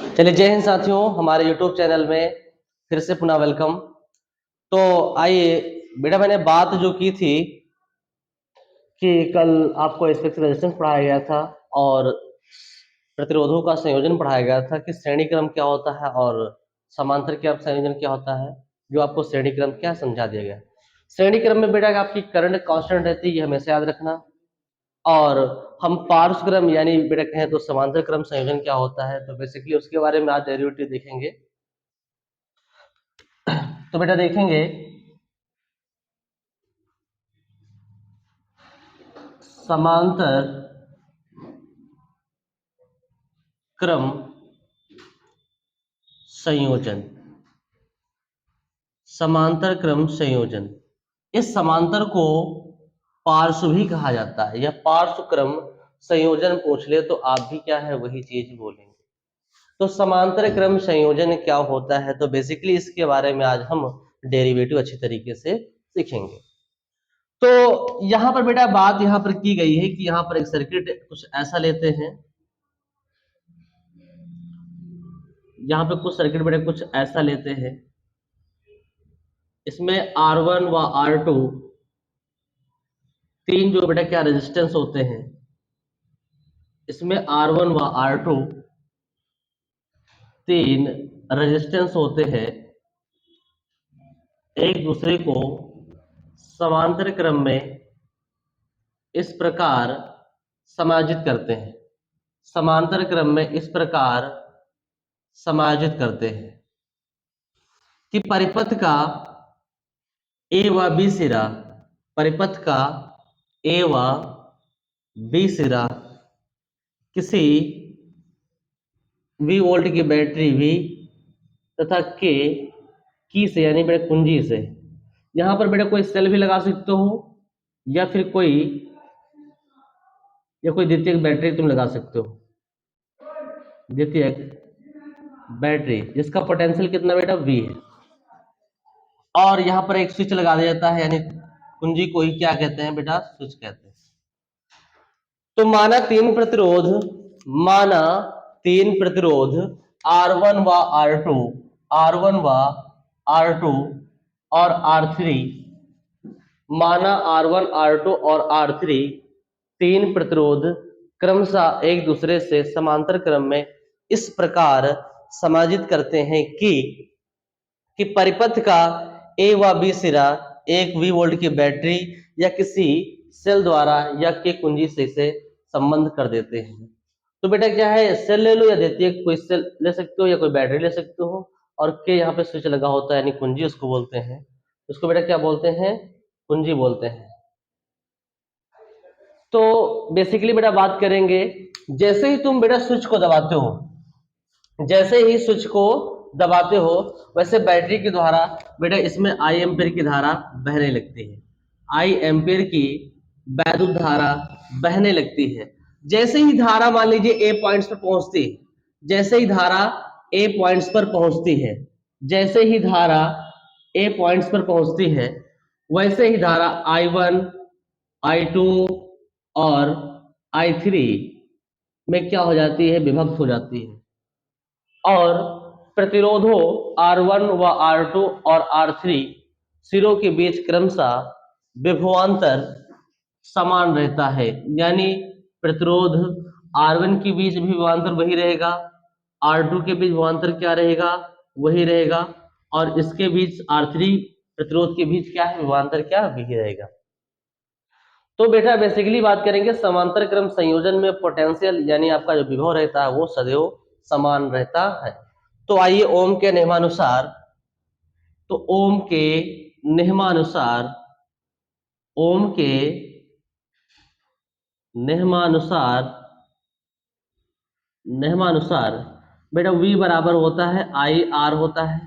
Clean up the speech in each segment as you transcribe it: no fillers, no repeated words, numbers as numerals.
चलिए, जय हिंद साथियों, हमारे YouTube चैनल में फिर से पुनः वेलकम। तो आइए बेटा, मैंने बात जो की थी कि कल आपको स्पेक्ट्रल रेजिस्टेंस पढ़ाया गया था और प्रतिरोधों का संयोजन पढ़ाया गया था कि श्रेणी क्रम क्या होता है और समांतर क्या संयोजन क्या होता है, जो आपको श्रेणी क्रम क्या समझा दिया गया। श्रेणी क्रम में बेटा आपकी करंट कांस्टेंट रहती है, ये हमेशा याद रखना। और हम पार्श्व क्रम यानी बेटा कहें तो समांतर क्रम संयोजन क्या होता है, तो बेसिकली उसके बारे में आज डेरिवेटिव देखेंगे। तो बेटा देखेंगे समांतर क्रम संयोजन। समांतर क्रम संयोजन, इस समांतर को पार्श्व भी कहा जाता है या पार्श्व क्रम संयोजन पूछ ले तो आप भी क्या है वही चीज बोलेंगे। तो समांतर क्रम संयोजन क्या होता है, तो बेसिकली इसके बारे में आज हम डेरिवेटिव अच्छी तरीके से सीखेंगे। तो यहां पर बेटा बात यहां पर की गई है कि यहां पर एक सर्किट कुछ ऐसा लेते हैं, यहां पे कुछ सर्किट बेटा कुछ ऐसा लेते हैं, इसमें R1 व R2 तीन जो बेटा क्या रेजिस्टेंस होते हैं, इसमें R1 व R2 तीन रेजिस्टेंस होते हैं, एक दूसरे को समांतर क्रम में इस प्रकार समायोजित करते हैं, समांतर क्रम में इस प्रकार समायोजित करते हैं कि परिपथ का ए व बी सिरा, परिपथ का ए व बी सिरा किसी V वोल्ट की बैटरी V तथा K की से यानी बेटा कुंजी से, यहां पर बेटा कोई सेल भी लगा सकते हो या फिर कोई द्वितीयक बैटरी तुम लगा सकते हो, द्वितीयक बैटरी जिसका पोटेंशियल कितना बेटा V है, और यहां पर एक स्विच लगा दिया जाता है, यानी कुंजी को ही क्या कहते हैं बेटा, स्विच कहते हैं। तो माना तीन प्रतिरोध R1 व R2, R1 व R2 और R3, माना R1 R2 और R3 तीन प्रतिरोध क्रमशः एक दूसरे से समांतर क्रम में इस प्रकार समायोजित करते हैं कि परिपथ का ए व बी सिरा एक V वोल्ट की बैटरी या किसी सेल द्वारा या के कुंजी से संबंध कर देते हैं। तो बेटा क्या है, सेल ले लो या द्वितीयक कोई सेल ले सकते हो या कोई बैटरी ले सकते हो, और के यहाँ पे स्विच लगा होता है यानी कुंजी उसको बोलते हैं, उसको बेटा क्या बोलते हैं, कुंजी बोलते हैं। तो बेसिकली बेटा बात करेंगे, जैसे ही तुम बेटा स्विच को दबाते हो, जैसे ही स्विच को दबाते हो वैसे बैटरी के द्वारा बेटा इसमें आई एम्पीयर की धारा बहने लगती है, आई एम्पीयर की वैद्युत धारा बहने लगती है। जैसे ही धारा मान लीजिए ए पॉइंट्स पर पहुंचती है, जैसे ही धारा ए पॉइंट्स पर पहुंचती है, जैसे ही धारा ए पॉइंट्स पर पहुंचती है, वैसे ही धारा I1, I2 और I3 में क्या हो जाती है, विभक्त हो जाती है, और प्रतिरोधों R1 व R2 और R3 सिरों के बीच क्रमशः विभवांतर समान रहता है, यानी प्रतिरोध R1 के बीच भी विभवांतर वही रहेगा, R2 के बीच विभवांतर क्या रहेगा, वही रहेगा, और इसके बीच R3 प्रतिरोध के बीच क्या है, विभवांतर क्या वही रहेगा। तो बेटा बेसिकली बात करेंगे समांतर क्रम संयोजन में पोटेंशियल यानी आपका जो विभव रहता है वो सदैव समान रहता है। तो आइए ओम के नियमानुसार, तो ओम के नियमानुसार, ओम के नियमानुसार नियमानुसार बेटा V बराबर होता है आई आर होता है,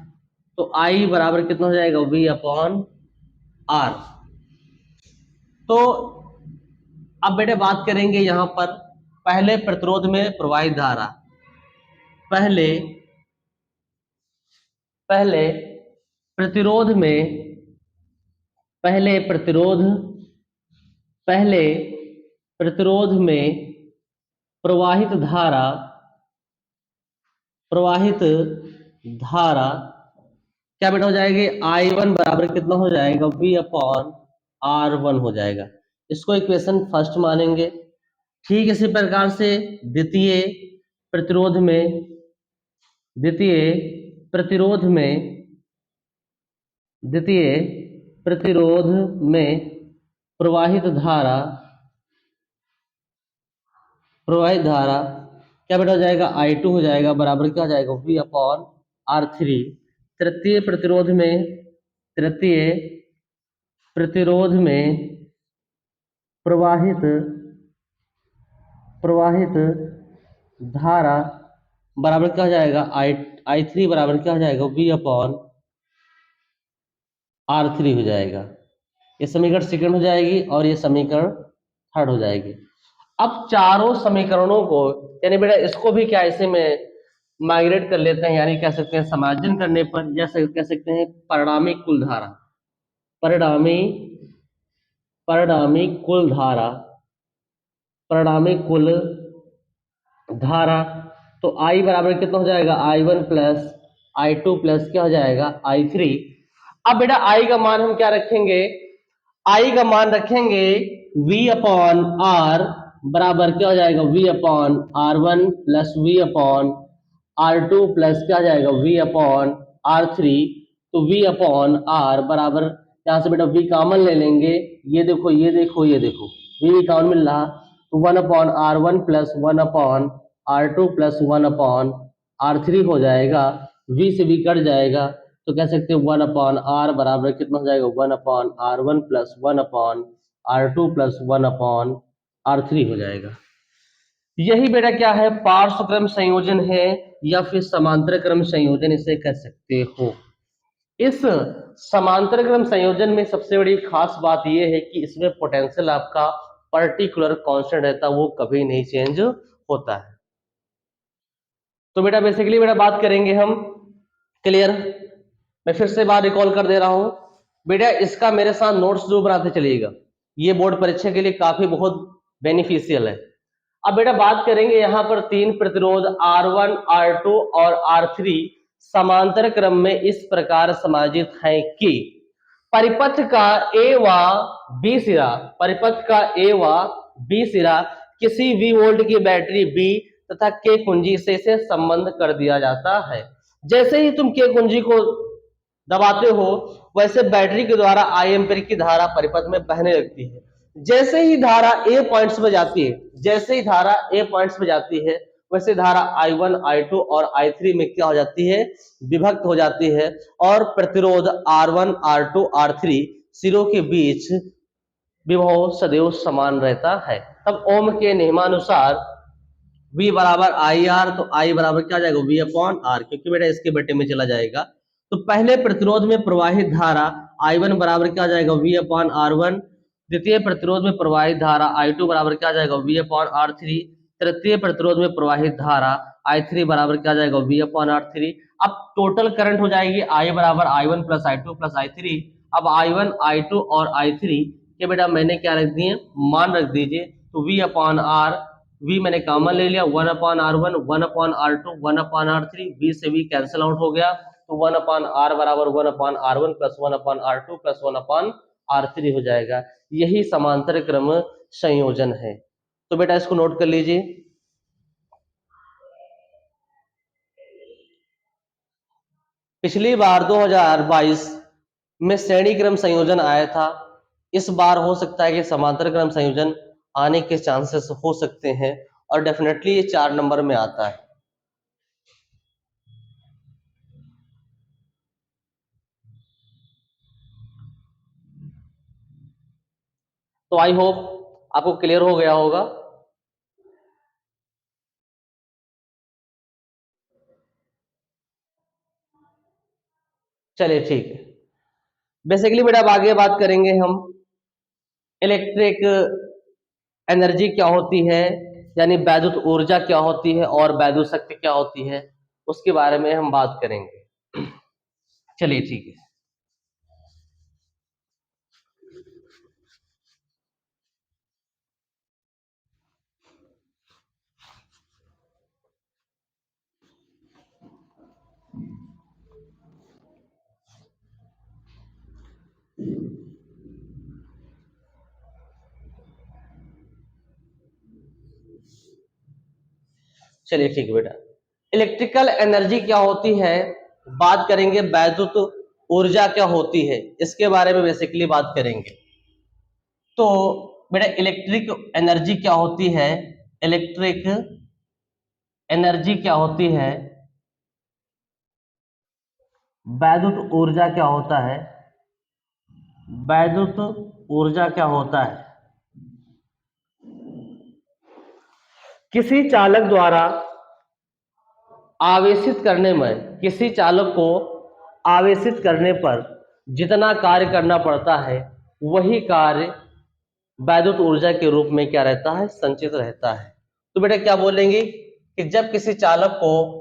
तो I बराबर कितना हो जाएगा, V अपॉन R। तो अब बेटे बात करेंगे यहां पर पहले प्रतिरोध में प्रवाहित धारा, पहले पहले प्रतिरोध में, पहले प्रतिरोध में प्रवाहित धारा, प्रवाहित धारा क्या बेटा हो जाएगी, I1 बराबर कितना हो जाएगा, V/R1 हो जाएगा। इसको इक्वेशन फर्स्ट मानेंगे। ठीक इसी प्रकार से द्वितीय प्रतिरोध में द्वितीय प्रतिरोध में द्वितीय प्रतिरोध में प्रवाहित धारा क्या बेटा हो जाएगा, I2 हो जाएगा, बराबर क्या हो जाएगा, V/R3। तृतीय प्रतिरोध में प्रवाहित धारा बराबर क्या हो जाएगा, I3 बराबर क्या हो जाएगा, V/R3 हो जाएगा। ये समीकरण सेकंड हो जाएगी और ये समीकरण थर्ड हो जाएगी। अब चारों समीकरणों को यानी बेटा इसको भी क्या ऐसे में माइग्रेट कर लेते हैं, यानी कह सकते हैं समायोजन करने पर जैसे कह सकते हैं परिणामी कुल धारा, परिणामी परिणामी कुल धारा परिणामी कुल धारा। तो I बराबर कितना हो जाएगा, I1 प्लस I2 प्लस क्या हो जाएगा, I3। अब बेटा I का मान हम क्या रखेंगे, I का मान रखेंगे V/R बराबर क्या हो जाएगा, V/R1 प्लस V/R2 प्लस क्या हो जाएगा, V/R3। तो V/R बराबर यहाँ से बेटा V कॉमन ले लेंगे, ये देखो ये देखो ये देखो V कॉमन मिल रहा, तो 1/R1 plus 1/R2 plus 1/R3 हो जाएगा। V से V कट जाएगा तो कह सकते हैं 1/R बराबर कितना हो जाएगा, 1/R1 plus 1/R2 plus 1/R3 हो जाएगा। यही बेटा क्या है, पार्श्व क्रम संयोजन है या फिर समांतर क्रम संयोजन इसे कह सकते हो। इस समांतर क्रम संयोजन में सबसे बड़ी खास बात यह है कि इसमें पोटेंशियल आपका पर्टिकुलर कांस्टेंट रहता है, वो कभी नहीं चेंज होता है। तो बेटा बेसिकली बेटा बात करेंगे हम, क्लियर। मैं फिर से बात रिकॉल कर दे रहा हूं बेटा, इसका मेरे साथ नोट्स जो बनाते चलिएगा, ये बोर्ड परीक्षा के लिए काफी बहुत बेनिफिशियल है। अब बेटा बात करेंगे यहाँ पर तीन प्रतिरोध R1 R2 और R3 समांतर क्रम में इस प्रकार समायोजित हैं कि परिपथ का ए व बी सिरा किसी V वोल्ट की बैटरी B तथा K कुंजी से संबंध कर दिया जाता है। जैसे ही तुम K कुंजी को दबाते हो वैसे बैटरी के द्वारा I एम्पीयर की धारा परिपथ में बहने लगती है। जैसे ही धारा A पॉइंट्स पे जाती है वैसे धारा I1 I2 और I3 में क्या हो जाती है, विभक्त हो जाती है और प्रतिरोध R1 R2 R3 सिरों के बीच विभव सदैव समान रहता है। तब ओम के नियमानुसार V बराबर IR, तो I बराबर क्या आ जाएगा, V/R, क्योंकि बेटा इसके बटे में चला जाएगा। तो पहले प्रतिरोध में प्रवाहित धारा I1 बराबर क्या आ जाएगा, V/R1। द्वितीय प्रतिरोध में प्रवाहित धारा I2 बराबर क्या आ जाएगा, V/R3। तृतीय प्रतिरोध में प्रवाहित धारा I3 बराबर क्या आ जाएगा, V/R3। अब टोटल करंट हो जाएगी I बराबर I1 plus I2 plus I3। अब I1 I2 और I3 के बेटा मैंने क्या रख दिए, मान रख दीजिए। तो V/R, V मैंने कॉमन ले लिया, 1/R1 1/R2 1/R3, V से V कैंसिल आउट हो गया, तो 1/R बराबर 1/R1 plus 1/R2 plus 1/R3 हो जाएगा। यही समांतर क्रम संयोजन है। तो बेटा इसको नोट कर लीजिए। पिछली बार 2022 में श्रेणी क्रम संयोजन आया था, इस बार हो सकता है कि समांतर क्रम संयोजन आने के चांसेस हो सकते हैं और डेफिनेटली ये 4 नंबर में आता है। तो आई होप आपको क्लियर हो गया होगा। चलिए ठीक है। बेसिकली बेटा अब आगे बात करेंगे हम इलेक्ट्रिक एनर्जी क्या होती है, यानी वैद्युत ऊर्जा क्या होती है और वैद्युत शक्ति क्या होती है, उसके बारे में हम बात करेंगे। चलिए ठीक है। चलिए ठीक है बेटा, इलेक्ट्रिकल एनर्जी क्या होती है, बात करेंगे वैद्युत ऊर्जा क्या होती है, इसके बारे में बेसिकली बात करेंगे। तो बेटा इलेक्ट्रिक एनर्जी क्या होती है, इलेक्ट्रिक एनर्जी क्या होती है, वैद्युत ऊर्जा क्या होता है, वैद्युत ऊर्जा क्या होता है, किसी चालक द्वारा आवेशित करने में, किसी चालक को आवेशित करने पर जितना कार्य करना पड़ता है वही कार्य वैद्युत ऊर्जा के रूप में क्या रहता है, संचित रहता है। तो बेटा क्या बोलेंगे कि जब किसी चालक को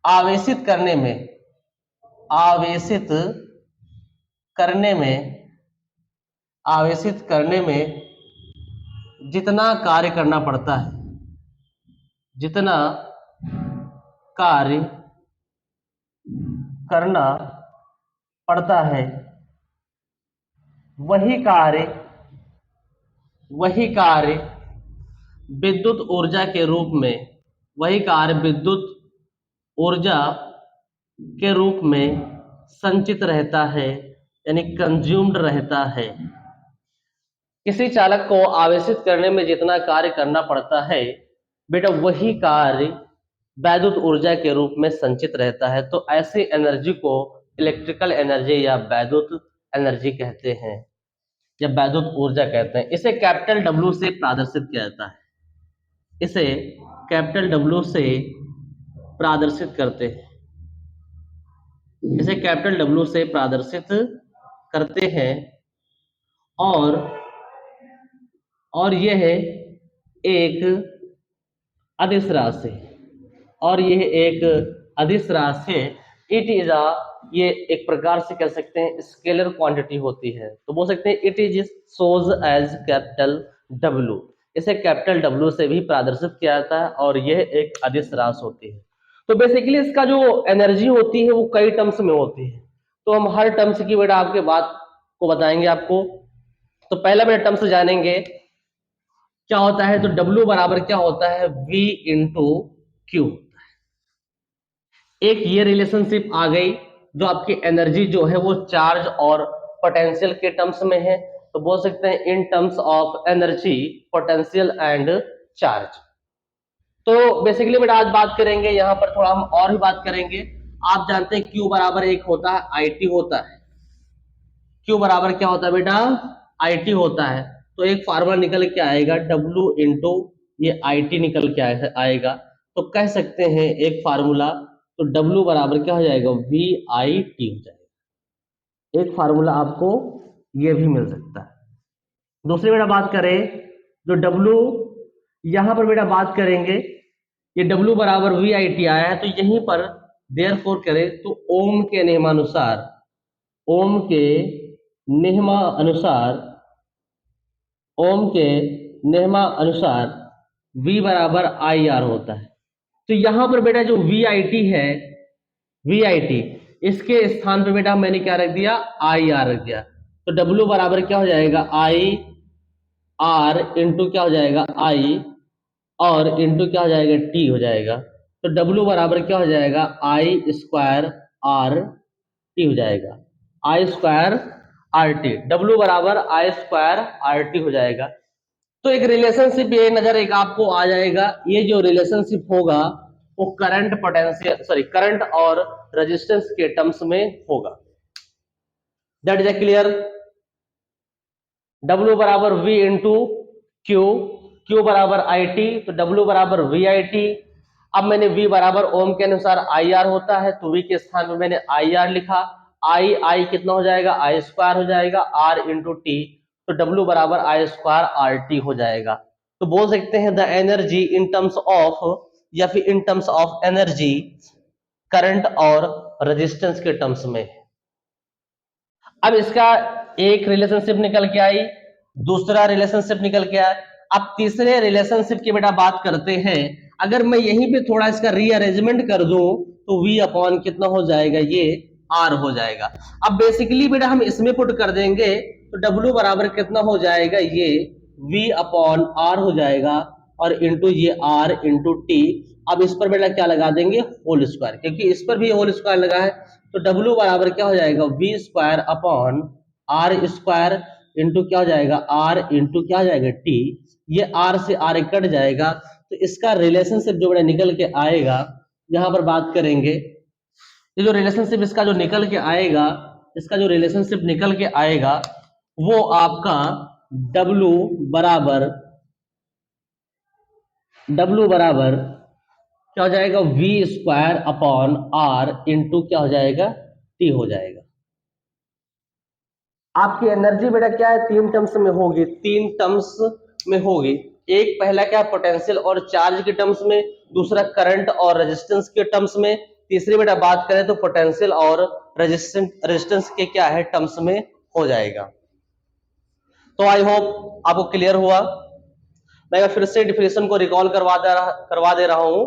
आवेशित करने में जितना कार्य करना पड़ता है, जितना कार्य करना पड़ता है वही कार्य विद्युत ऊर्जा के रूप में संचित रहता है, यानी कंज्यूम्ड रहता है। किसी चालक को आवेशित करने में जितना कार्य करना पड़ता है बेटा वही कार्य वैद्युत ऊर्जा के रूप में संचित रहता है। तो ऐसी एनर्जी को इलेक्ट्रिकल एनर्जी या वैद्युत एनर्जी कहते हैं, या वैद्युत ऊर्जा कहते हैं। इसे कैपिटल डब्ल्यू से प्रदर्शित किया जाता है, इसे कैपिटल डब्ल्यू से प्रदर्शित करते हैं, इसे कैपिटल डब्ल्यू से प्रदर्शित करते हैं। और यह एक अदिश राशि, इट इज ये एक प्रकार से कह सकते हैं स्केलर क्वांटिटी होती है। तो बोल सकते हैं it is shows as capital W, इसे कैपिटल डब्ल्यू से भी प्रदर्शित किया जाता है और यह एक अदिश राशि होती है। तो बेसिकली इसका जो एनर्जी होती है वो कई टर्म्स में होती है, तो हम हर टर्म्स की बेटा आपके बात को बताएंगे आपको। तो पहला बेटा टर्म्स जानेंगे क्या होता है, तो W बराबर क्या होता है, V इंटू क्यू। एक ये रिलेशनशिप आ गई जो आपकी एनर्जी जो है वो चार्ज और पोटेंशियल के टर्म्स में है। तो बोल सकते हैं in terms of energy, potential and charge. तो बेसिकली बेटा आज बात करेंगे, यहां पर थोड़ा हम और भी बात करेंगे। आप जानते हैं Q बराबर एक होता है IT होता है, Q बराबर क्या होता है बेटा, IT होता है। तो एक फार्मूला निकल के आएगा W इंटू ये IT निकल के आएगा। तो कह सकते हैं एक फार्मूला, तो W बराबर क्या हो जाएगा, VIT हो जाएगा। एक फार्मूला आपको ये भी मिल सकता है। दूसरी बेटा बात करें जो W, यहां पर बेटा बात करेंगे ये W बराबर VIT आया है, तो यहीं पर देयरफॉर करें तो ओम के नियमा अनुसार V बराबर IR होता है। तो यहां पर बेटा जो VIT है, VIT इसके स्थान पे बेटा मैंने क्या रख दिया, IR रख दिया। तो W बराबर क्या हो जाएगा, IR इंटू क्या हो जाएगा, I और इंटू क्या हो जाएगा, T हो जाएगा। तो W बराबर क्या हो जाएगा, I स्क्वायर RT हो जाएगा, I स्क्वायर RT, W बराबर I स्क्वायर RT हो जाएगा। तो एक रिलेशनशिप ये नजर एक आपको आ जाएगा, ये जो रिलेशनशिप होगा वो करंट और रेजिस्टेंस के टर्म्स में होगा। That is clear. W बराबर V इंटू Q बराबर IT, तो W बराबर VIT। अब मैंने V बराबर ओम के अनुसार IR होता है, तो V के स्थान में मैंने IR लिखा। I कितना हो जाएगा, I स्क्वायर हो जाएगा, R इंटू T, तो W बराबर I स्क्वायर RT हो जाएगा। तो बोल सकते हैं the energy in terms of, या फिर in terms of energy current और रेजिस्टेंस के टर्म्स में। अब इसका एक रिलेशनशिप निकल के आई, दूसरा रिलेशनशिप निकल के आया। अब तीसरे रिलेशनशिप की बेटा बात करते हैं। अगर मैं यहीं पे थोड़ा इसका रीअरेंजमेंट कर दूं तो V अपॉन कितना हो जाएगा, ये R हो जाएगा। अब बेसिकली बेटा हम इसमें पुट कर देंगे तो W बराबर कितना हो जाएगा, ये V अपॉन R हो जाएगा और इंटू ये R इंटू टी। अब इस पर बेटा क्या लगा देंगे, होल स्क्वायर, क्योंकि इस पर भी होल स्क्वायर लगा है। तो W बराबर क्या हो जाएगा, V square upon R square into क्या हो जाएगा, R इंटू क्या हो जाएगा टी। ये R से R कट जाएगा, तो इसका रिलेशनशिप जो बेटा निकल के आएगा, यहाँ पर बात करेंगे, ये जो रिलेशनशिप इसका जो निकल के आएगा, इसका जो रिलेशनशिप निकल के आएगा वो आपका W बराबर क्या हो जाएगा, V square upon R into क्या हो जाएगा, T हो जाएगा। आपकी एनर्जी बेटा क्या है, तीन टर्म्स में होगी, तीन टर्म्स में होगी। एक पहला क्या, पोटेंशियल और चार्ज के टर्म्स में, दूसरा करंट और रेजिस्टेंस के टर्म्स में, तीसरी बेटा बात करें तो पोटेंशियल और रेजिस्टेंस के क्या है, टर्म्स में हो जाएगा। तो आई होप आपको क्लियर हुआ। मैं फिर से डिफिनेशन को रिकॉल करवा दे रहा हूं।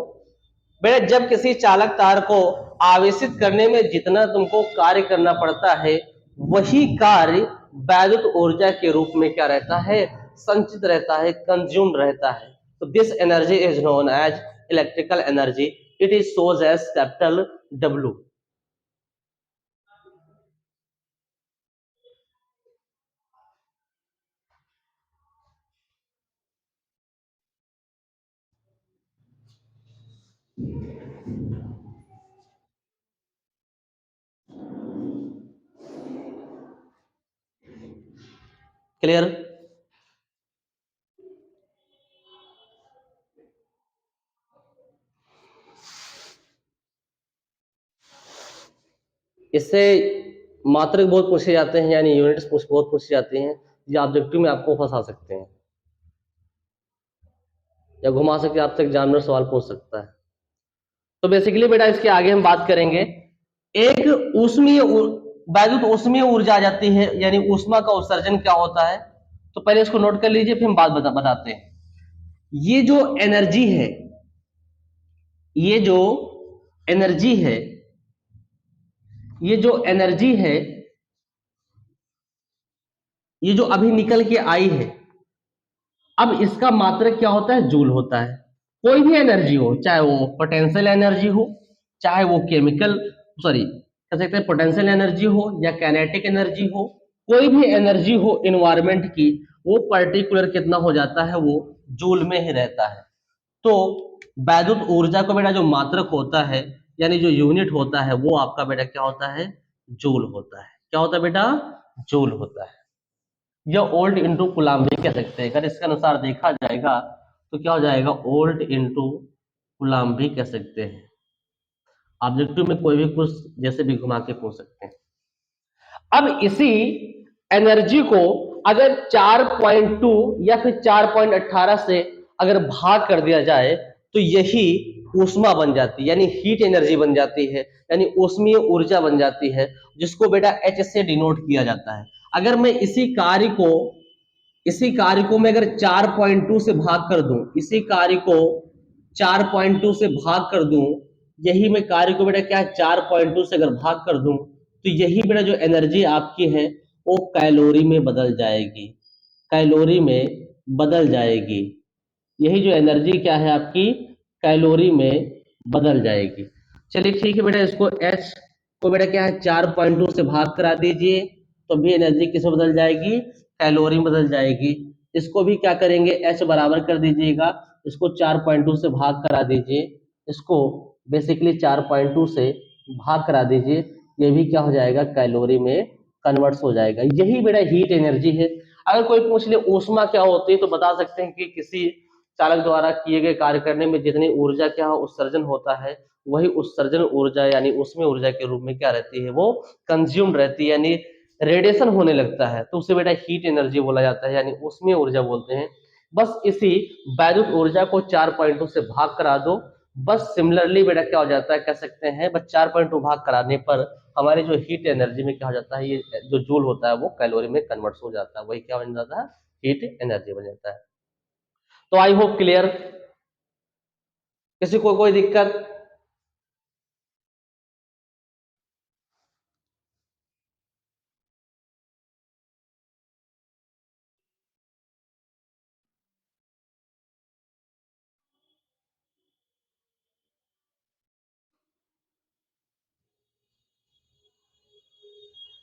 बेटा जब किसी चालक तार को आवेशित करने में जितना तुमको कार्य करना पड़ता है, वही कार्य वैद्युत ऊर्जा के रूप में क्या रहता है, संचित रहता है, कंज्यूम रहता है। तो this energy is known as electrical energy, it is shows as capital W। Clear. इससे मात्रक बहुत पूछे जाते हैं, यानी यूनिट्स बहुत पूछे जाते हैं, ये ऑब्जेक्टिव में आपको फंसा सकते हैं या घुमा सकते हैं, आपसे एग्जामिनर सवाल पूछ सकता है। तो बेसिकली बेटा इसके आगे हम बात करेंगे। एक ऊष्मीय वैद्युत ऊष्मीय ऊर्जा आ जाती है, यानी ऊष्मा का उत्सर्जन क्या होता है। तो पहले इसको नोट कर लीजिए, फिर हम बात बताते हैं। ये जो एनर्जी है, ये जो एनर्जी है, ये जो एनर्जी है, ये जो अभी निकल के आई है, अब इसका मात्रक क्या होता है, जूल होता है। कोई भी एनर्जी हो, चाहे वो पोटेंशियल एनर्जी हो, चाहे वो केमिकल, सॉरी कह सकते हैं पोटेंशियल एनर्जी हो या काइनेटिक एनर्जी हो, कोई भी एनर्जी हो इन्वायरमेंट की, वो पर्टिकुलर कितना हो जाता है, वो जूल में ही रहता है। तो वैद्युत ऊर्जा को बेटा जो मात्रक होता है, यानी जो यूनिट होता है, वो आपका बेटा क्या होता है, जूल होता है। क्या होता है बेटा, जूल होता है। या ओल्ट इंटू कुलाम भी कह सकते हैं। अगर इसके अनुसार देखा जाएगा तो क्या हो जाएगा, ओल्ट इंटू कुलाम भी कह सकते हैं। ऑब्जेक्टिव में कोई भी कुछ जैसे भी घुमा के पूछ सकते हैं। अब इसी एनर्जी को अगर 4.2 या फिर 4.18 से अगर भाग कर दिया जाए, तो यही ऊष्मा बन जाती है, यानी हीट एनर्जी बन जाती है, यानी ऊष्मीय ऊर्जा बन जाती है, जिसको बेटा H से डिनोट किया जाता है। अगर मैं इसी कार्य को मैं अगर 4.2 से भाग कर दूं, इसी कार्य को 4.2 से भाग कर दूं, यही मैं कार्य को बेटा क्या 4.2 से अगर भाग कर दूं, तो यही बेटा जो एनर्जी आपकी है वो कैलोरी में बदल जाएगी, कैलोरी में बदल जाएगी। यही जो एनर्जी क्या है आपकी, कैलोरी में बदल जाएगी। चलिए ठीक है बेटा, इसको एच को बेटा क्या है 4.2 से भाग करा दीजिए, तो भी एनर्जी किस में बदल जाएगी, कैलोरी में बदल जाएगी। इसको भी क्या करेंगे, एच बराबर कर दीजिएगा, इसको 4.2 से भाग करा दीजिए, इसको बेसिकली 4.2 से भाग करा दीजिए, ये भी क्या हो जाएगा, कैलोरी में कन्वर्ट्स हो जाएगा। यही बेटा हीट एनर्जी है। अगर कोई पूछ ले ऊष्मा क्या होती है, तो बता सकते हैं कि किसी चालक द्वारा किए गए कार्य करने में जितनी ऊर्जा क्या उत्सर्जन होता है, वही उत्सर्जन ऊर्जा यानी उसमें ऊर्जा के रूप में क्या रहती है, वो कंज्यूम रहती है, यानी रेडिएशन होने लगता है, तो उसे बेटा हीट एनर्जी बोला जाता है, यानी उसमें ऊर्जा बोलते हैं। बस इसी वैद्युत ऊर्जा को 4.2 से भाग करा दो, बस सिमिलरली बेटा क्या हो जाता है, कह सकते हैं बस 4.2 भाग कराने पर हमारे जो हीट एनर्जी में क्या हो जाता है, ये जो जूल होता है वो कैलोरी में कन्वर्ट हो जाता है, वही क्या बन जाता है, हीट एनर्जी बन जाता है। तो आई होप क्लियर। किसी को कोई दिक्कत।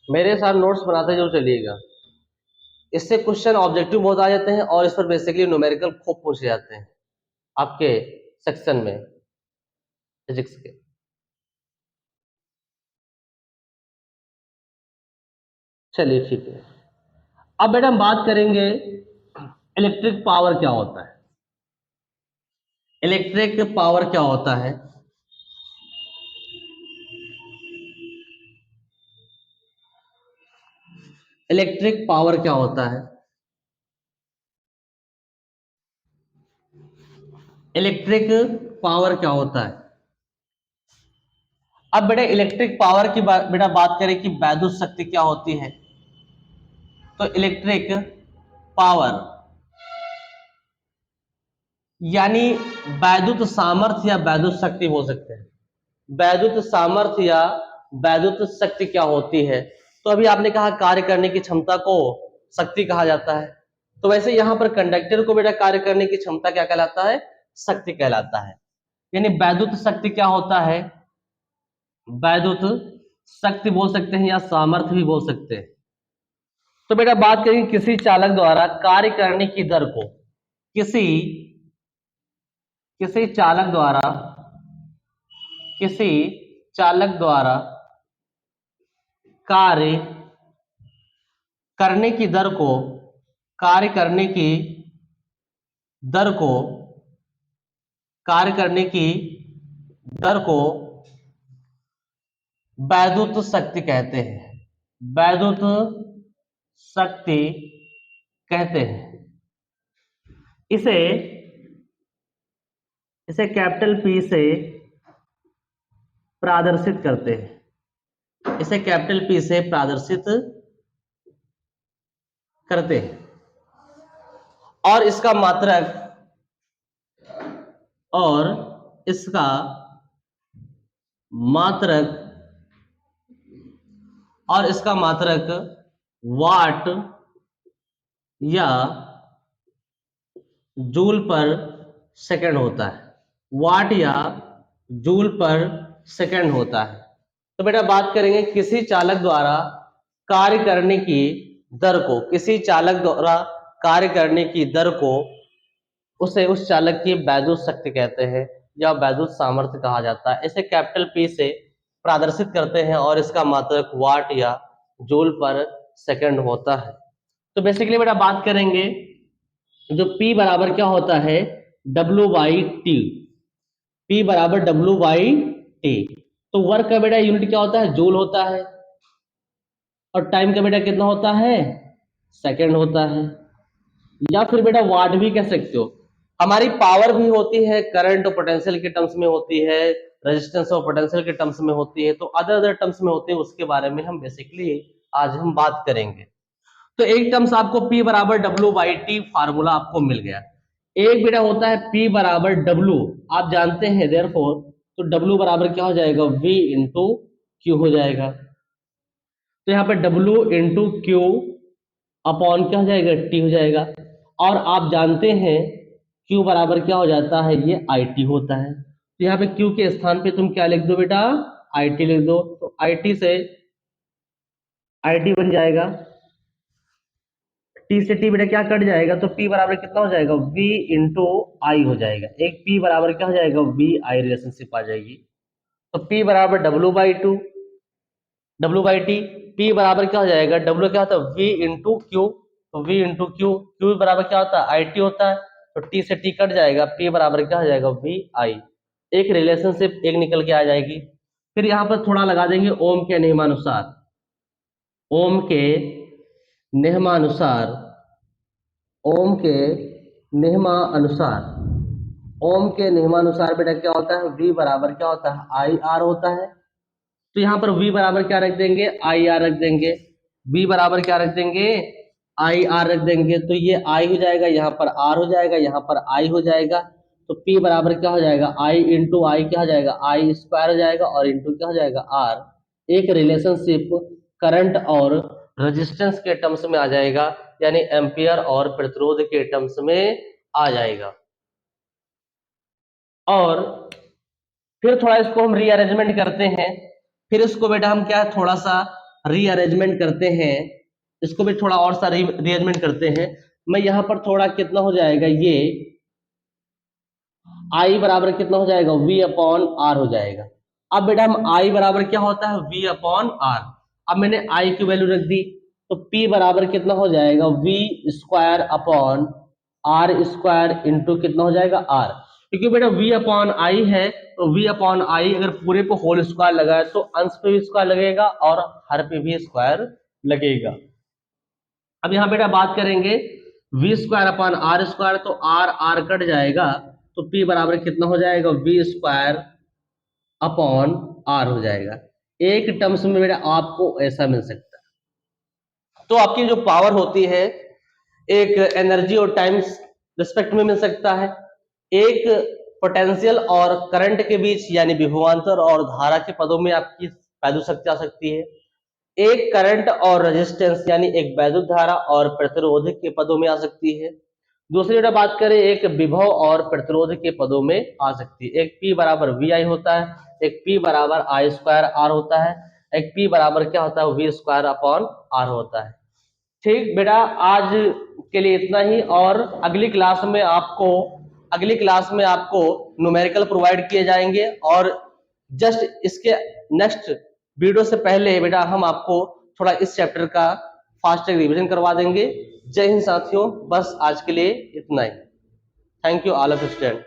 मेरे साथ नोट्स बनाते जो चलिएगा, इससे क्वेश्चन ऑब्जेक्टिव बहुत आ जाते हैं और इस पर बेसिकली न्यूमेरिकल खूब पूछे जाते हैं आपके सेक्शन में फिजिक्स के। चलिए ठीक है, अब बेटा हम बात करेंगे इलेक्ट्रिक पावर क्या होता है। इलेक्ट्रिक पावर क्या होता है? इलेक्ट्रिक पावर क्या होता है? इलेक्ट्रिक पावर क्या होता है? अब बेटा इलेक्ट्रिक पावर की बेटा बात करें कि वैद्युत शक्ति क्या होती है, तो इलेक्ट्रिक पावर यानी वैद्युत सामर्थ्य या वैद्युत शक्ति बोल सकते हैं। वैद्युत सामर्थ्य या वैद्युत शक्ति क्या होती है? तो अभी आपने कहा कार्य करने की क्षमता को शक्ति कहा जाता है, तो वैसे यहां पर कंडक्टर को बेटा कार्य करने की क्षमता क्या कहलाता है? शक्ति कहलाता है। यानी वैद्युत शक्ति क्या होता है? वैद्युत शक्ति बोल सकते हैं या सामर्थ्य भी बोल सकते हैं। तो बेटा बात करेंगे किसी चालक द्वारा कार्य करने की दर को, किसी किसी चालक द्वारा किसी चालक द्वारा कार्य करने की दर को कार्य करने की दर को कार्य करने की दर को वैद्युत शक्ति कहते हैं। वैद्युत शक्ति कहते हैं। इसे इसे कैपिटल पी से प्रदर्शित करते हैं। इसे कैपिटल पी से प्रदर्शित करते हैं और इसका मात्रक मात्रक और इसका मात्रक वाट या जूल पर सेकंड होता है। वाट या जूल पर सेकंड होता है। तो बेटा बात करेंगे किसी चालक द्वारा कार्य करने की दर को, किसी चालक द्वारा कार्य करने की दर को उसे उस चालक की वैद्युत शक्ति कहते हैं या वैद्युत सामर्थ्य कहा जाता है। इसे कैपिटल पी से प्रदर्शित करते हैं और इसका मात्रक वाट या जूल पर सेकंड होता है। तो बेसिकली बेटा बात करेंगे जो P बराबर क्या होता है? W/T। P बराबर W/T। तो वर्क का बेटा यूनिट क्या होता है? जूल होता है। और टाइम का बेटा कितना होता है? सेकंड होता है। या फिर बेटा वाट भी कह सकते हो। हमारी पावर भी होती है, करंट और पोटेंशियल के टर्म्स में होती है, रेजिस्टेंस और पोटेंशियल के टर्म्स में होती है, तो अदर अदर टर्म्स में होते हैं, उसके बारे में हम बेसिकली आज हम बात करेंगे। तो एक टर्म्स आपको P बराबर W/T फार्मूला आपको मिल गया। एक बेटा होता है P बराबर W, आप जानते हैं देयरफॉर, तो W बराबर क्या हो जाएगा? V इंटू Q हो जाएगा। तो यहाँ पे W इंटू Q अपॉन क्या हो जाएगा? T हो जाएगा। और आप जानते हैं Q बराबर क्या हो जाता है? ये IT होता है। तो यहाँ पे Q के स्थान पे तुम क्या लिख दो बेटा? IT लिख दो। तो IT से IT बन जाएगा, T से T बेटा क्या कट जाएगा? तो P बराबर कितना हो जाएगा? V इंटू आई हो जाएगा। एक P बराबर क्या हो जाएगा? VI रिलेशनशिप आ जाएगी। तो P बराबर W/T। P बराबर क्या हो जाएगा? W क्या होता है? V into Q. तो V इंटू क्यू, क्यू बराबर क्या होता है? IT होता है। तो T से T कट जाएगा, P बराबर क्या हो जाएगा? VI। एक रिलेशनशिप एक निकल के आ जाएगी। फिर यहाँ पर थोड़ा लगा देंगे ओम के नियमानुसार। ओम के नियमानुसार ओम के नियमानुसार ओम के नियमानुसार बेटा क्या होता है? V बराबर क्या होता है? IR होता है। तो यहाँ पर V बराबर क्या रख देंगे? IR रख देंगे। V बराबर क्या रख देंगे? IR रख देंगे। तो ये I हो जाएगा, यहाँ पर R हो जाएगा, यहाँ पर I हो जाएगा। तो P बराबर क्या हो जाएगा? I इंटू आई क्या हो जाएगा? I स्क्वायर हो जाएगा और इंटू क्या हो जाएगा? R। एक रिलेशनशिप करंट और रेजिस्टेंस के टर्म्स में आ जाएगा, यानी एम्पियर और प्रतिरोध के टर्म्स में आ जाएगा। और फिर थोड़ा इसको हम रीअरेंजमेंट करते हैं। फिर इसको बेटा हम क्या थोड़ा सा रीअरेंजमेंट करते हैं, इसको भी थोड़ा और सा रीअरेंजमेंट करते हैं, मैं यहाँ पर थोड़ा कितना हो जाएगा, ये I बराबर कितना हो जाएगा, V अपॉन आर हो जाएगा। अब बेटा हम I बराबर क्या होता है, V अपॉन आर। अब मैंने I की वैल्यू रख दी, तो P बराबर कितना हो जाएगा, V square upon R square into कितना हो जाएगा, R। क्योंकि बेटा V अपॉन आई है, तो V अपॉन आई अगर पूरे पे होल स्क्वायर लगा है तो अंश पे भी स्क्वायर लगेगा और हर पे भी स्क्वायर लगेगा। अब यहाँ बेटा बात करेंगे V square upon R square, तो R कट जाएगा, तो P बराबर कितना हो जाएगा, V स्क्वायर अपॉन आर हो जाएगा। एक टर्म्स में बेटा आपको ऐसा मिल सकता है। तो आपकी जो पावर होती है एक एनर्जी और टाइम्स रिस्पेक्ट में मिल सकता है, एक पोटेंशियल और करंट के बीच यानी विभवांतर और धारा के पदों में आपकी वैल्यू शक्ति आ सकती है, एक करंट और रेजिस्टेंस यानी एक वैद्युत धारा और प्रतिरोध के पदों में आ सकती है। दूसरी बेटा बात करें एक विभव और प्रतिरोध के पदों में आ सकती है, एक P बराबर VI होता है, एक P बराबर I स्क्वायर R होता है, एक P बराबर क्या होता है, V स्क्वायर अपॉन R होता है। ठीक बेटा, आज के लिए इतना ही, और अगली क्लास में आपको न्यूमेरिकल प्रोवाइड किए जाएंगे, और जस्ट इसके नेक्स्ट वीडियो से पहले बेटा हम आपको थोड़ा इस चैप्टर का फास्ट रिवीजन करवा देंगे। जय हिंद साथियों, बस आज के लिए इतना ही। Thank you all of student.